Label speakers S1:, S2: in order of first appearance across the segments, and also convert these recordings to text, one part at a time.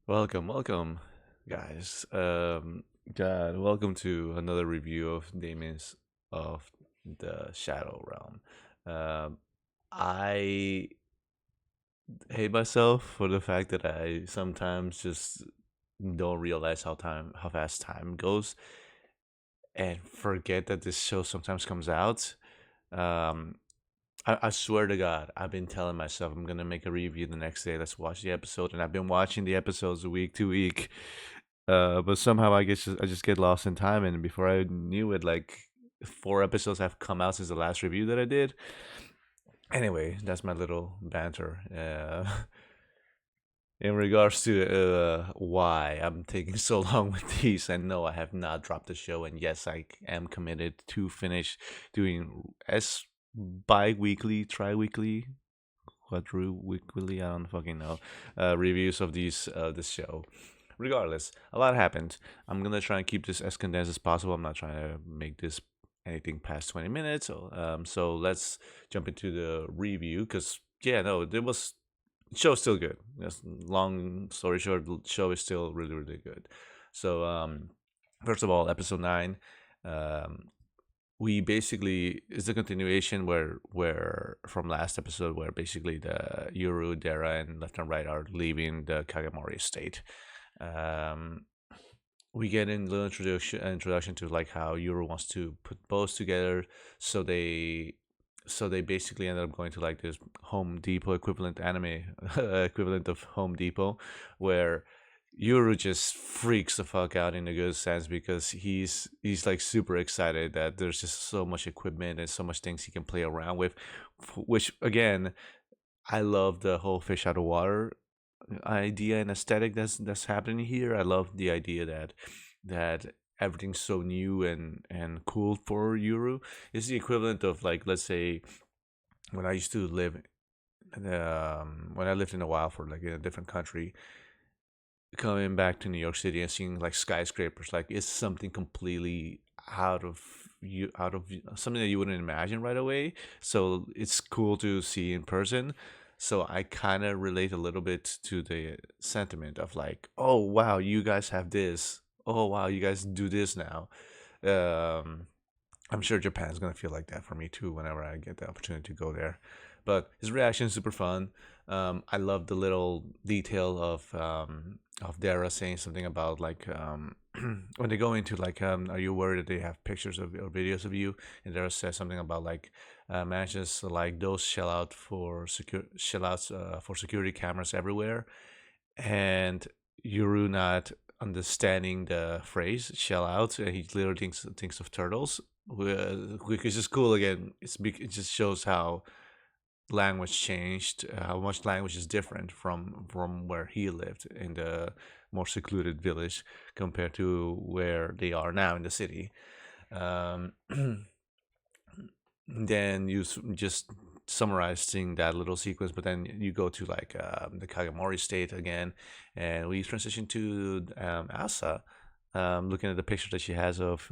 S1: Welcome, guys. God, welcome to another review of Daemons of the Shadow Realm. Um, I hate myself for the fact that I sometimes just don't realize how fast time goes, and forget that this show sometimes comes out. Um, I swear to God, I've been telling myself I'm gonna make a review the next day. Let's watch the episode, and I've been watching the episodes week to week. But somehow I just get lost in time, and before I knew it, like 4 episodes have come out since the last review that I did. Anyway, that's my little banter. In regards to why I'm taking so long with these, I know I have not dropped the show, and yes, I am committed to finish doing bi-weekly, tri-weekly, quadru-weekly, I don't fucking know, reviews of this show. Regardless, a lot happened. I'm gonna try and keep this as condensed as possible. I'm not trying to make this anything past 20 minutes. So let's jump into the review because yeah, no, there was show's still good. Yes, long story short, the show is still really good. So first of all, episode 9, um, we basically is the continuation where from last episode where basically the Yuru, Dara, and left and right are leaving the Kagamori estate. Um, we get in the introduction to like how Yuru wants to put bows together, so they basically end up going to like this Home Depot equivalent anime equivalent of Home Depot, where Yuru just freaks the fuck out in a good sense because he's like super excited that there's just so much equipment and so much things he can play around with, which again I love the whole fish out of water idea and aesthetic that's happening here. I love the idea that everything's so new and cool for Euro. It's the equivalent of like let's say when I used to live when I lived in a while for like in a different country, coming back to New York City and seeing like skyscrapers like it's something completely out of something that you wouldn't imagine right away. So it's cool to see in person. So I kind of relate a little bit to the sentiment of like, oh wow, you guys have this. Oh wow, you guys do this now. Um, I'm sure Japan's gonna feel like that for me too whenever I get the opportunity to go there. But his reaction is super fun. I love the little detail of Dara saying something about like when they go into like are you worried that they have pictures of or videos of you? And Dara says something about like manages like those shell outs for security cameras everywhere, and Yuru not understanding the phrase shell out, and he literally thinks of turtles, which is just cool. Again, it just shows how language changed, how much language is different from where he lived in the more secluded village compared to where they are now in the city. Um, then just summarizing that little sequence, but then you go to like the Kagamori state again, and we transition to Asa, looking at the picture that she has of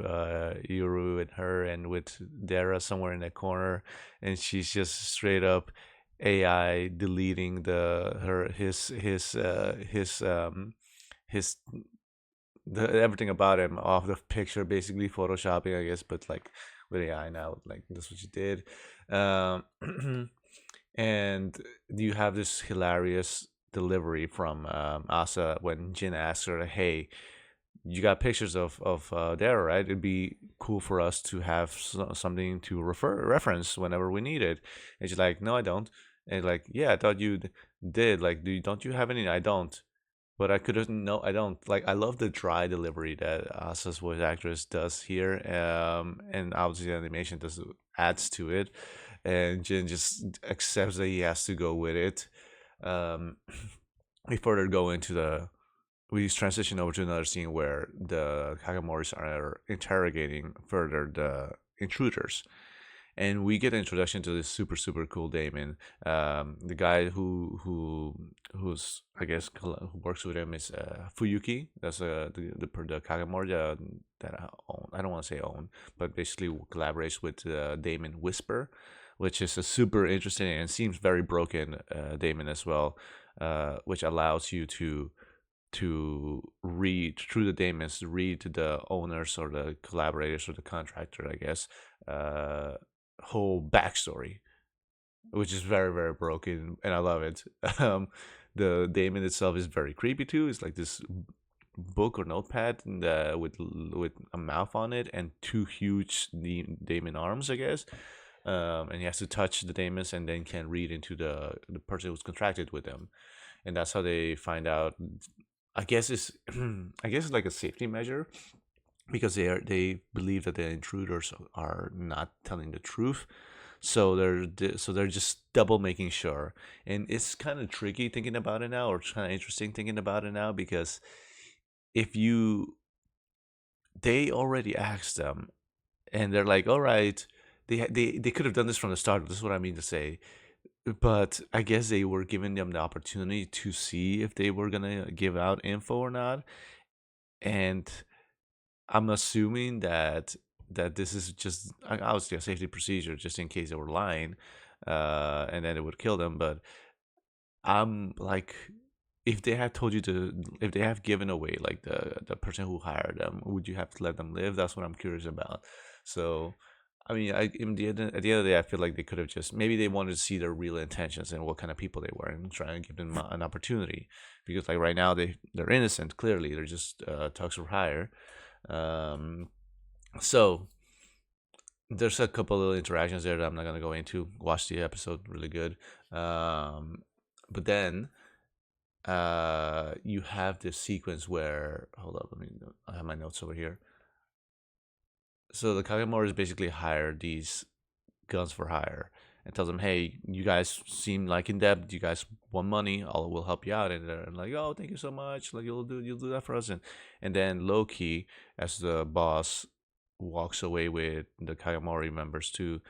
S1: Yuru and her, and with Dara somewhere in the corner, and she's just straight up AI deleting the her his everything about him off the picture, basically photoshopping, I guess, but like with AI now, like that's what she did. Um, and you have this hilarious delivery from Asa when Jin asks her, "Hey, you got pictures of Dara, right? It'd be cool for us to have something to reference whenever we need it." And she's like, "No, I don't." And like, "Yeah, I thought you did. Like, don't you have any?" "I don't." But I couldn't. No, I don't. Like, I love the dry delivery that Asa's voice actress does here, and obviously the animation does adds to it, and Jin just accepts that he has to go with it. Um, we further go into the we transition over to another scene where the Kagamoris are interrogating further the intruders, and we get an introduction to this super cool Damon. The guy who's I guess who works with him is Fuyuki. That's the Kagamori that I own. I don't want to say own, but basically collaborates with Damon Whisper, which is a super interesting and seems very broken Damon as well, which allows you to to read through the daemons, to read to the owners or the collaborators or the contractor, I guess, uh, whole backstory, which is very very broken, and I love it. um, the daemon itself is very creepy too. It's like this book or notepad with a mouth on it and two huge daemon arms, I guess. And he has to touch the daemons and then can read into the person who's contracted with them, and that's how they find out. I guess it's I guess it's like a safety measure because they believe that the intruders are not telling the truth, so they're just double making sure. And it's kind of tricky thinking about it now, or kind of interesting thinking about it now, because if you they already asked them and they're like, all right, they could have done this from the start. This is what I mean to say. But I guess they were giving them the opportunity to see if they were gonna give out info or not. And I'm assuming that this is just obviously a safety procedure, just in case they were lying, and then it would kill them. But I'm like, if they have told you to, if they have given away like the person who hired them, would you have to let them live? That's what I'm curious about. So, I mean, at the end of the day, I feel like they could have just, maybe they wanted to see their real intentions and what kind of people they were, and try and give them an opportunity, because like right now they're innocent. Clearly, they're just tugs for hire. Um, so there's a couple little interactions there that I'm not gonna go into. Watch the episode, really good. But then you have this sequence where, hold up, I have my notes over here. So the Kagemoris basically hire these guns for hire and tells them, hey, you guys seem like in debt, you guys want money, we'll help you out. And they're like, oh, thank you so much, like you'll do that for us. And then Loki, as the boss, walks away with the Kagemori members too.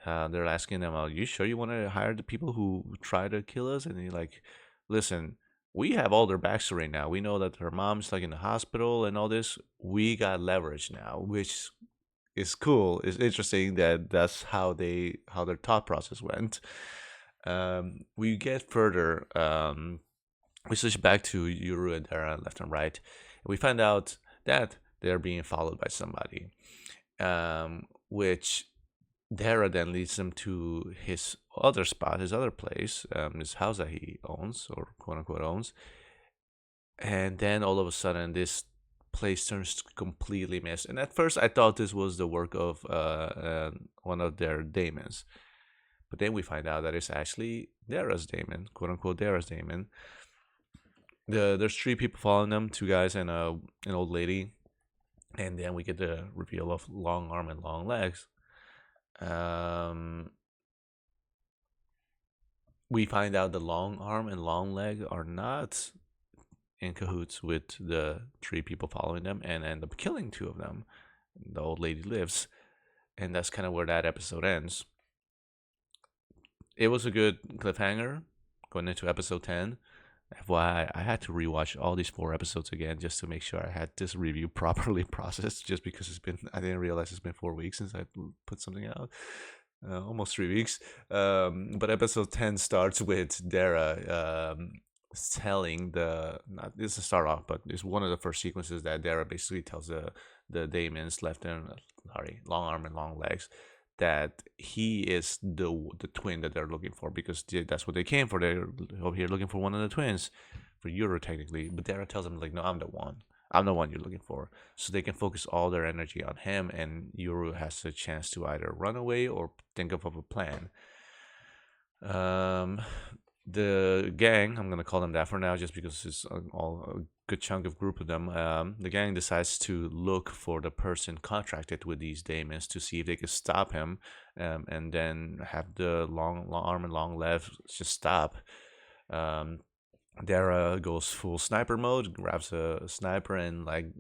S1: They're asking them, are you sure you want to hire the people who try to kill us? And he's like, listen, we have all their backstory now. We know that her mom's like in the hospital and all this. We got leverage now, which is cool. It's interesting that that's how their thought process went. We get further. We switch back to Yuru and Dara left and right. We find out that they're being followed by somebody, which Dara then leads them to his other spot, his other place, his house that he owns, or quote unquote owns. And then all of a sudden, this place turns completely missed. And at first, I thought this was the work of one of their daemons. But then we find out that it's actually Dara's daemon, quote unquote Dara's daemon. There's three people following them, two guys and an old lady. And then we get the reveal of long arm and long legs. We find out the long arm and long leg are not in cahoots with the three people following them, and end up killing two of them. The old lady lives, and that's kind of where that episode ends. It was a good cliffhanger going into episode 10. FYI, I had to rewatch all these 4 episodes again just to make sure I had this review properly processed, just because I didn't realize it's been 4 weeks since I put something out. Almost 3 weeks. But episode 10 starts with Dara telling not this is a start off, but it's one of the first sequences that Dara basically tells the Daemons, left and sorry, long arm and long legs, that he is the twin that they're looking for, because that's what they came for. They're over here looking for one of the twins, for Euro technically. But Dara tells them like, no, I'm the one. I'm the one you're looking for. So they can focus all their energy on him, and Yoru has a chance to either run away or think of a plan. The gang, I'm gonna call them that for now, just because it's a good chunk of group of them. The gang decides to look for the person contracted with these daemons to see if they can stop him, and then have the long arm and long legs just stop. Dara goes full sniper mode, grabs a sniper, and like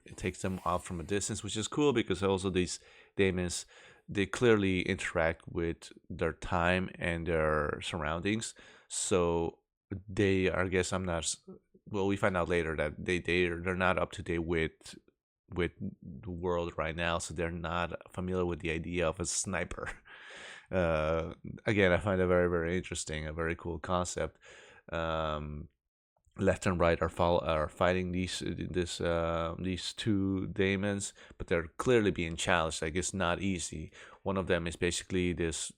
S1: it takes them off from a distance, which is cool because also these daemons, they clearly interact with their time and their surroundings. So they are, I guess I'm not. Well, we find out later that they're not up to date with the world right now, so they're not familiar with the idea of a sniper. Again, I find it very very interesting, a very cool concept. left and right are fighting these two Daemons, but they're clearly being challenged. Like it's not easy. One of them is basically this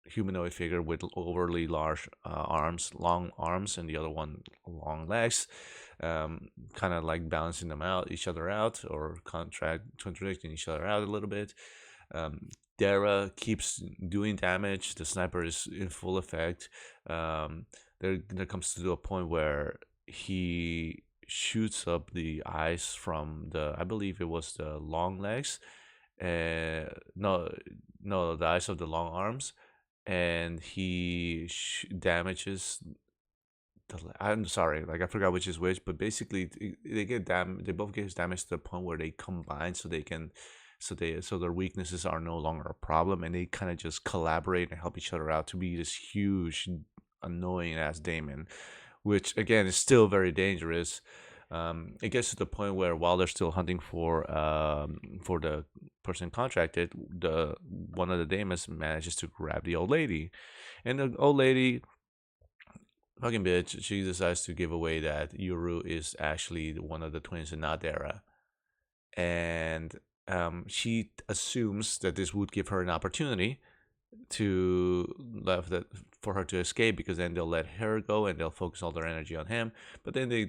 S1: humanoid figure with overly large arms, long arms, and the other one long legs, kind of like balancing them out, each other out, or contradicting each other out a little bit. Dara keeps doing damage. The sniper is in full effect. There comes to a point where he shoots up the eyes from the, I believe it was the long legs, no, no, the eyes of the long arms, and he damages I'm sorry, like I forgot which is which, but basically they get they both get damaged to the point where they combine, so they can, so their weaknesses are no longer a problem, and they kind of just collaborate and help each other out to be this huge, annoying ass Daemon, which again is still very dangerous. It gets to the point where while they're still hunting for the person contracted, the one of the Daemons manages to grab the old lady, and the old lady, fucking bitch, she decides to give away that Yuru is actually one of the twins and not Dara. And she assumes that this would give her an opportunity to left that for her to escape, because then they'll let her go and they'll focus all their energy on him. But then they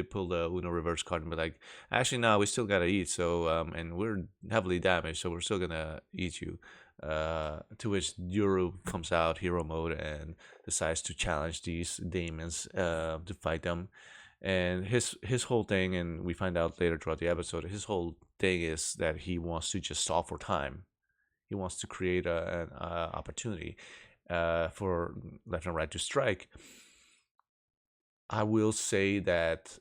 S1: pull the Uno reverse card and be like, actually no, we still gotta eat, so and we're heavily damaged, so we're still gonna eat you. To which Yuru comes out hero mode and decides to challenge these Daemons to fight them. And his whole thing, and we find out later throughout the episode, his whole thing is that he wants to just stall for time. He wants to create an opportunity for left and right to strike. I will say that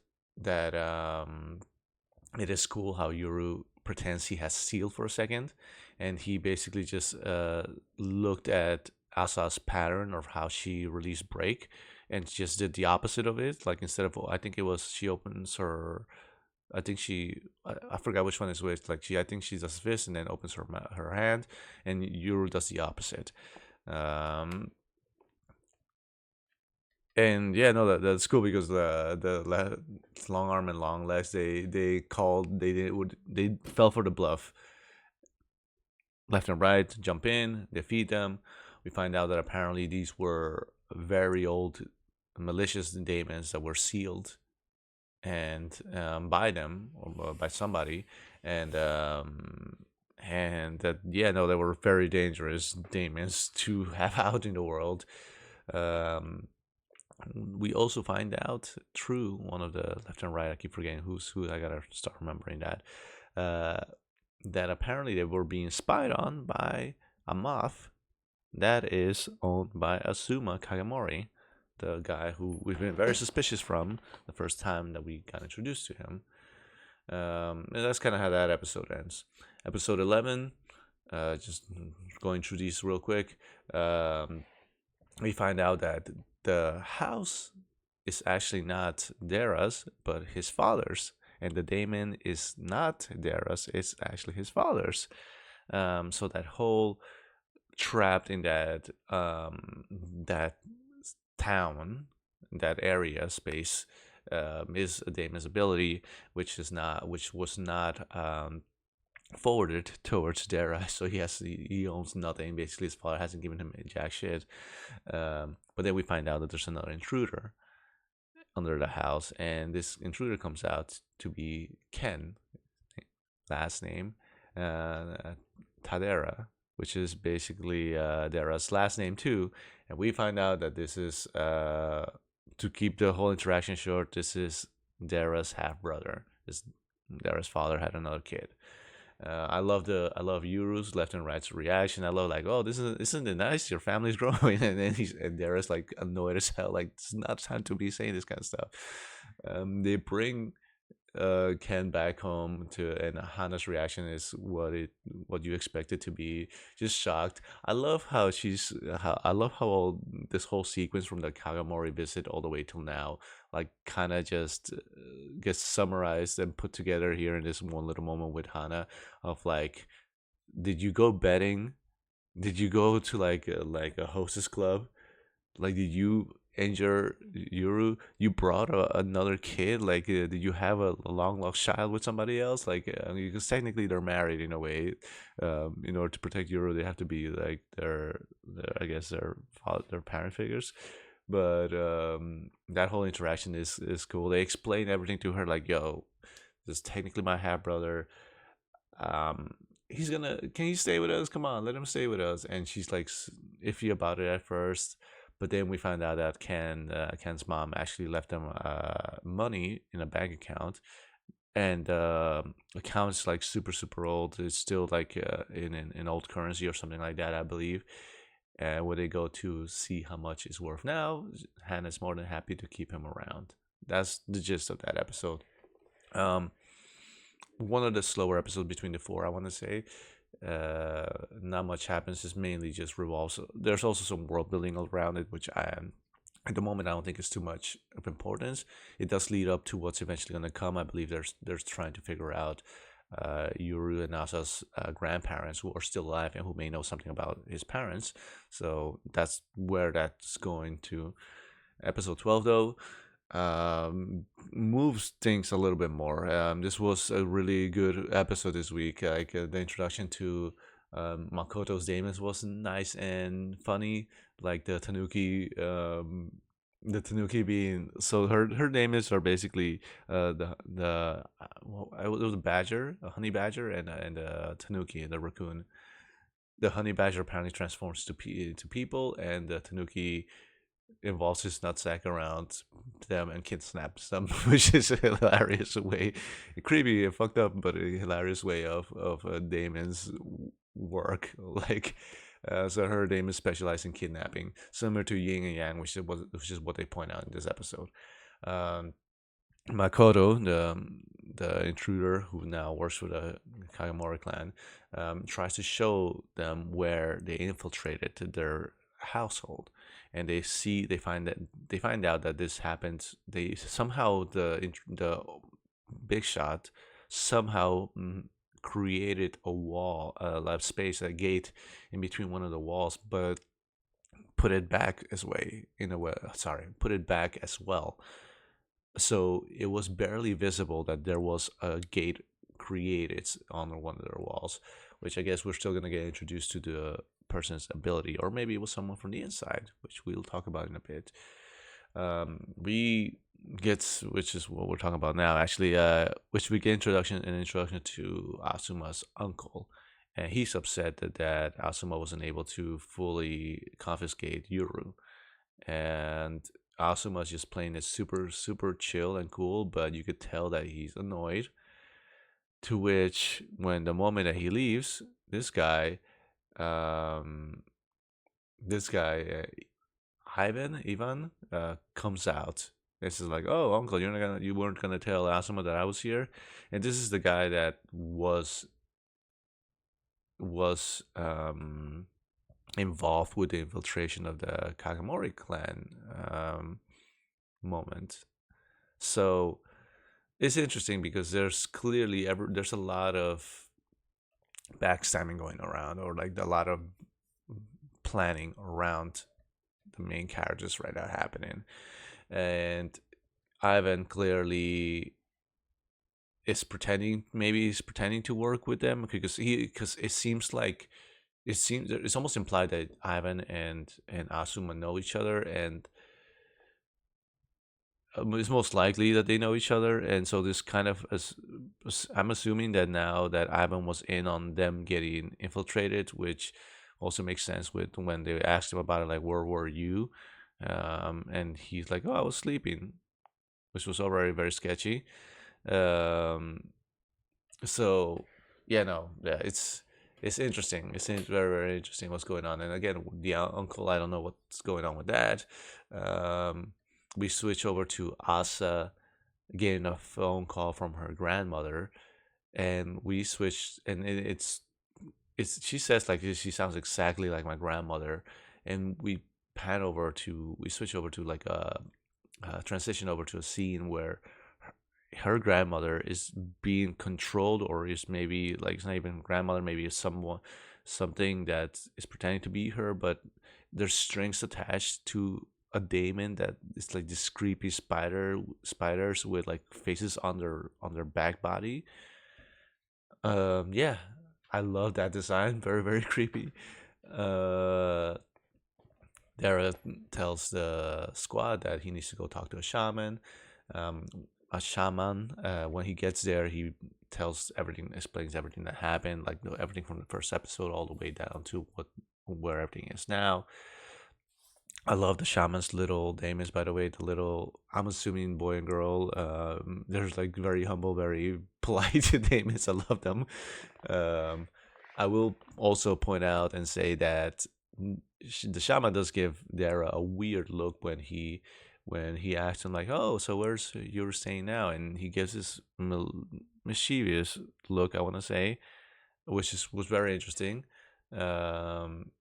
S1: it is cool how Yuru pretends he has seal for a second, and he basically just looked at Asa's pattern of how she released break, and just did the opposite of it. Like instead of, I think it was, she opens her, I think I forgot which one is which. Like I think she does fist and then opens her hand, and Yuru does the opposite. Um, and yeah, no, that's cool because the long arm and long legs, they fell for the bluff. Left and right, jump in, defeat them. We find out that apparently these were very old, malicious Daemons that were sealed and by them or by somebody, and that, yeah, no, they were very dangerous Daemons to have out in the world. Um, we also find out through one of the left and right, I keep forgetting who's who. I gotta start remembering that. Uh, that apparently they were being spied on by a moth that is owned by Asuma Kagamori, the guy who we've been very suspicious from the first time that we got introduced to him. And that's kind of how that episode ends. Episode 11, just going through these real quick. We find out that the house is actually not Dara's, but his father's. And the Daemon is not Dara's, it's actually his father's. So that whole trapped in that town, that area space, is a Daemon's ability, which was not forwarded towards Dara. So he owns nothing. Basically, his father hasn't given him jack shit. But then we find out that there's another intruder under the house, and this intruder comes out to be Ken, last name, Tadera, which is basically Dara's last name too. And we find out that this is, to keep the whole interaction short, this is Dara's half brother. Dara's father had another kid. I love Yuru's left and right's reaction. I love, like, oh, isn't it nice? Your family's growing, and then Dara's like annoyed as hell. Like, it's not time to be saying this kind of stuff. They bring Ken back home and Hana's reaction is what you expect it to be, just shocked. I love how all this whole sequence from the Kagamori visit all the way till now, like, kind of just gets summarized and put together here in this one little moment with Hana of, like, did you go betting? Did you go to like a hostess club? Like, did you and you brought another kid. Like, did you have a long lost child with somebody else? Like, because technically they're married in a way. In order to protect Euro, they have to be like their I guess their parent figures. But that whole interaction is cool. They explain everything to her, like, yo, this is technically my half brother. um he's gonna, can you stay with us, come on, let him stay with us. And she's like iffy about it at first, but then we find out that Ken's mom actually left them money in a bank account, and account's like super old. It's still like in old currency or something like that, I believe. And when they go to see how much it's worth now, Hannah's more than happy to keep him around. That's the gist of that episode. um One of the slower episodes between the four, I want to say. Not much happens. It's mainly just revolves. There's also some world building around it, which I am at the moment I don't think is too much of importance. It does lead up to what's eventually going to come. I believe there's trying to figure out Yuru and Asa's grandparents who are still alive and who may know something about his parents. So that's where that's going to. Episode 12, though, moves things a little bit more. This was a really good episode this week. Like, the introduction to Makoto's Daemons was nice and funny. Like the Tanuki being, so her Daemons are basically well, it was a badger, a honey badger, and a Tanuki, the raccoon. The honey badger apparently transforms to people, and the Tanuki involves his nutsack around them and kidnaps them, which is a hilarious way, creepy and fucked up, but a hilarious way of Damon's work. Like, so her Damon specializes in kidnapping, similar to Yin and Yang, which is what they point out in this episode. Um, Makoto, the intruder who now works for the Kagamori clan, tries to show them where they infiltrated their household, and they find out that this happened. They somehow the big shot somehow created a wall, a lab space, a gate in between one of the walls, but put it back as way in a way. Sorry, put it back as well, so it was barely visible that there was a gate created on one of their walls, which I guess we're still going to get introduced to the person's ability, or maybe it was someone from the inside, which we'll talk about in a bit. We get, which is what we're talking about now, actually, which we get an introduction to Asuma's uncle. And he's upset that Asuma wasn't able to fully confiscate Yuru, and Asuma's just playing it super chill and cool, but you could tell that he's annoyed. To which, when the moment that he leaves, um, this guy, Ivan, comes out. This is like, oh, uncle, you weren't gonna tell Asuma that I was here, and this is the guy that was involved with the infiltration of the Kagamori clan moment. So it's interesting because there's a lot of backstabbing going around, or like a lot of planning around the main characters right now happening, and Ivan clearly is pretending, maybe he's pretending to work with them, because it's almost implied that Ivan and Asuma know each other, and it's most likely that they know each other, and so this kind of I'm assuming that now that Ivan was in on them getting infiltrated, which also makes sense with when they asked him about it, like, where were you? And he's like, oh, I was sleeping, which was already very sketchy. um so yeah, no, yeah, it's interesting. It's very interesting what's going on. And again, the uncle, I don't know what's going on with that. We switch over to Asa getting a phone call from her grandmother, and we switch, and it's she says, like, she sounds exactly like my grandmother, and we switch over to like a transition over to a scene where her grandmother is being controlled, or is maybe like, it's not even grandmother, maybe it's something that is pretending to be her, but there's strings attached to a daemon that is like this creepy spiders with like faces on their back body. Yeah, I love that design. Very very creepy. Uh, Dara tells the squad that he needs to go talk to a shaman. Um, a shaman. When he gets there, he tells everything, explains everything that happened, like everything from the first episode all the way down to what where everything is now. I love the shaman's little daemons, by the way. The little, I'm assuming boy and girl. There's like very humble, very polite daemons. I love them. Um, I will also point out and say that the shaman does give Dara a weird look when he asks him like, "Oh, so where's you're staying now?" And he gives this mischievous look. I want to say, which is was very interesting. Um,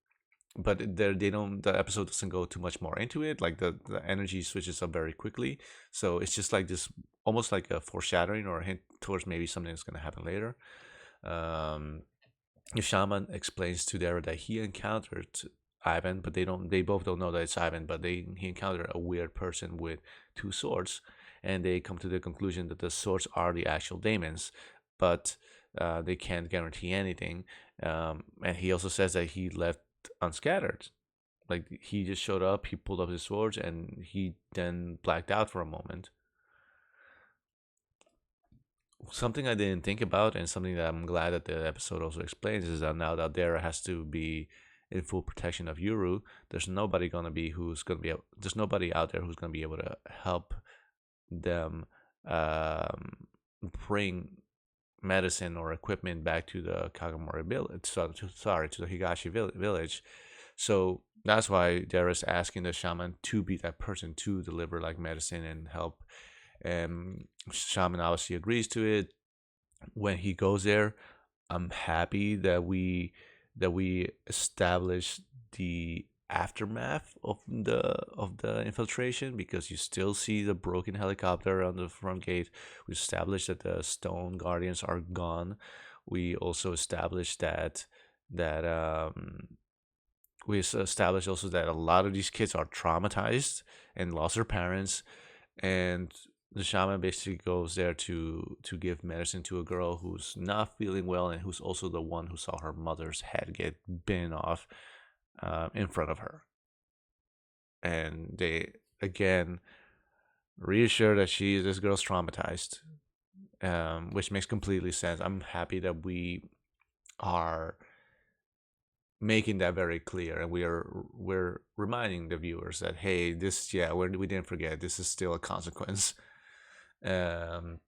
S1: but they don't, the episode doesn't go too much more into it, like the energy switches up very quickly, so it's just like this, almost like a foreshadowing or a hint towards maybe something that's going to happen later. um the shaman explains to Dara that he encountered Ivan, but they both don't know that it's Ivan, but he encountered a weird person with two swords, and they come to the conclusion that the swords are the actual Daemons, but they can't guarantee anything. And he also says that he left unscattered. Like he just showed up, he pulled up his swords, and he then blacked out for a moment. Something I didn't think about, and something that I'm glad that the episode also explains, is that now that Dara has to be in full protection of Yuru, there's nobody gonna be who's gonna be there's nobody out there who's gonna be able to help them um, bring medicine or equipment back to the Kagamori village. Sorry, to the Higashi village. So that's why Dara's asking the shaman to be that person to deliver like medicine and help. And shaman obviously agrees to it. When he goes there, I'm happy that we establish the aftermath of the infiltration, because you still see the broken helicopter on the front gate. We established that the stone guardians are gone. We also established that we established also that a lot of these kids are traumatized and lost their parents, and the shaman basically goes there to give medicine to a girl who's not feeling well, and who's also the one who saw her mother's head get bitten off in front of her. And they again reassure that this girl's traumatized, which makes completely sense. I'm happy that we are making that very clear, and we're reminding the viewers that, hey, this, yeah, we didn't forget, this is still a consequence. um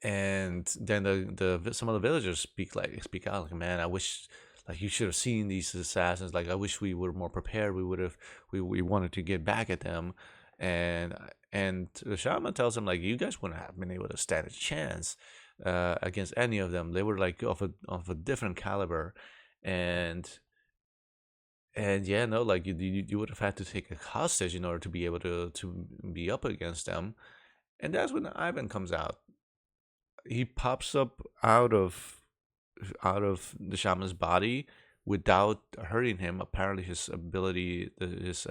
S1: and then some of the villagers speak out like, man, I wish, like, you should have seen these assassins, like, I wish we were more prepared, we would have, we wanted to get back at them. And the shaman tells them like, you guys wouldn't have been able to stand a chance against any of them. They were like of a different caliber. And and yeah, no, like you would have had to take a hostage in order to be able to be up against them. And that's when Ivan comes out. He pops up out of the shaman's body without hurting him. Apparently, his ability, his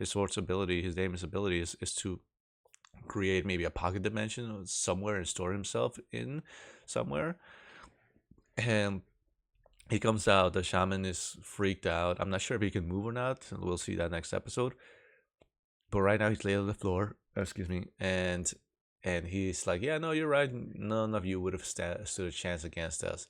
S1: sword's ability, his Damon's ability is to create maybe a pocket dimension somewhere and store himself in somewhere. And he comes out. The shaman is freaked out. I'm not sure if he can move or not. We'll see that next episode. But right now he's laid on the floor. Excuse me, and he's like, "Yeah, no, you're right. None of you would have stood a chance against us."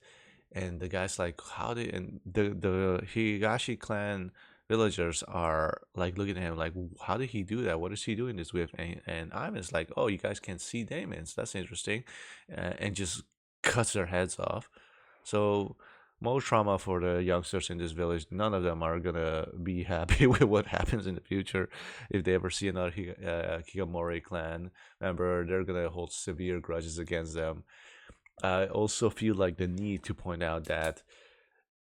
S1: And the guy's like, "How did?" And the Higashi clan villagers are like looking at him like, "How did he do that? What is he doing this with?" And Ivan's like, "Oh, you guys can see Daemons. That's interesting," and just cuts their heads off. So more trauma for the youngsters in this village. None of them are gonna be happy with what happens in the future. If they ever see another Kigamori clan member, they're gonna hold severe grudges against them. I also feel like the need to point out that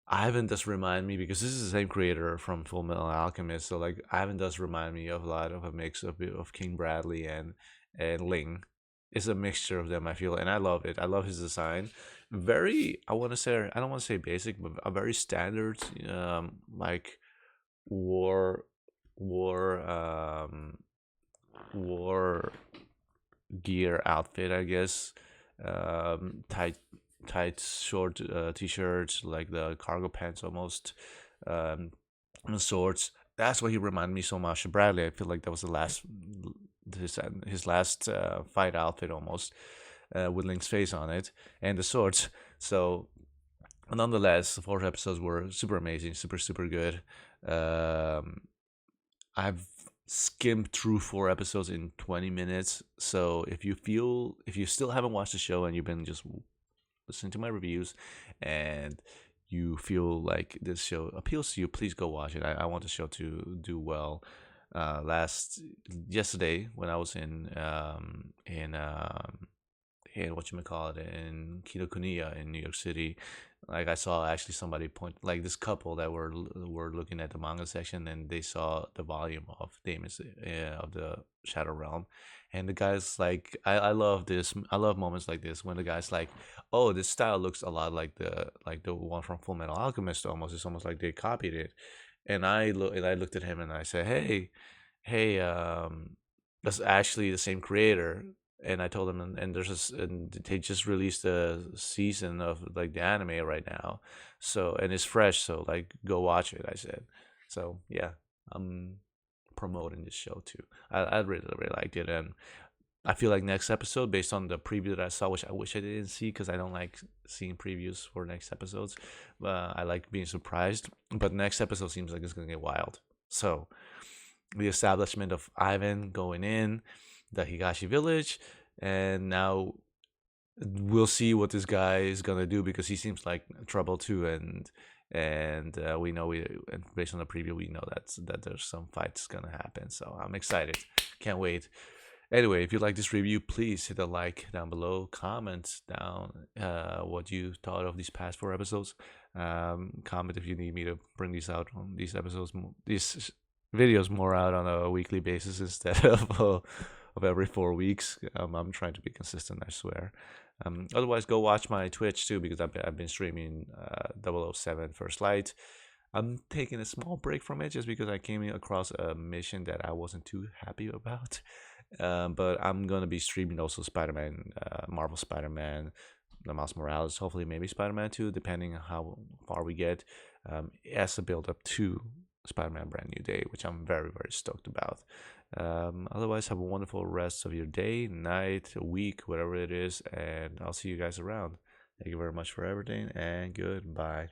S1: Ivan does remind me, because this is the same creator from Full Metal Alchemist. So like Ivan does remind me of a lot of a mix of King Bradley and Ling. It's a mixture of them, I feel, and I love it. I love his design. Very, I want to say, I don't want to say basic, but a very standard, like war. war war gear outfit, I guess. Tight short t-shirts, like the cargo pants almost. Um, and swords. That's what he reminded me so much of Bradley. I feel like that was the last his last fight outfit almost, with Link's face on it and the swords. So nonetheless, the 4 episodes were super amazing, super good. Um, I've skimmed through 4 episodes in 20 minutes. So if you still haven't watched the show and you've been just listening to my reviews and you feel like this show appeals to you, please go watch it. I want the show to do well. Yesterday when I was in what you call it, in Kinokuniya in New York City. Like I saw actually somebody point, like this couple that were looking at the manga section, and they saw the volume of Daemons, of the Shadow Realm, and the guy's like, I love this. I love moments like this when the guy's like, oh, this style looks a lot like the one from Full Metal Alchemist. Almost, it's almost like they copied it. And I looked at him and I said, hey, that's actually the same creator. And I told him, and there's this, and they just released a season of like the anime right now, so, and it's fresh, so like go watch it. I said, so yeah, I'm promoting this show too. I really liked it, and I feel like next episode, based on the preview that I saw, which I wish I didn't see because I don't like seeing previews for next episodes. I like being surprised, but next episode seems like it's gonna get wild. So the establishment of Ivan going in the Higashi village, and now we'll see what this guy is gonna do because he seems like trouble too, and we know and based on the preview we know that there's some fights gonna happen. So I'm excited, can't wait. Anyway, if you like this review, please hit a like down below, comment down what you thought of these past 4 episodes. Comment if you need me to bring these out on these episodes, these videos more out on a weekly basis instead of every 4 weeks. I'm trying to be consistent, I swear. Otherwise, go watch my Twitch too because I've been streaming 007 First Light. I'm taking a small break from it just because I came across a mission that I wasn't too happy about. But I'm gonna be streaming also Spider-Man, Marvel Spider-Man, the Miles Morales, hopefully maybe Spider-Man 2, depending on how far we get, as a build-up to Spider-Man Brand New Day, which I'm very stoked about. Otherwise, have a wonderful rest of your day, night, week, whatever it is, and I'll see you guys around. Thank you very much for everything, and goodbye.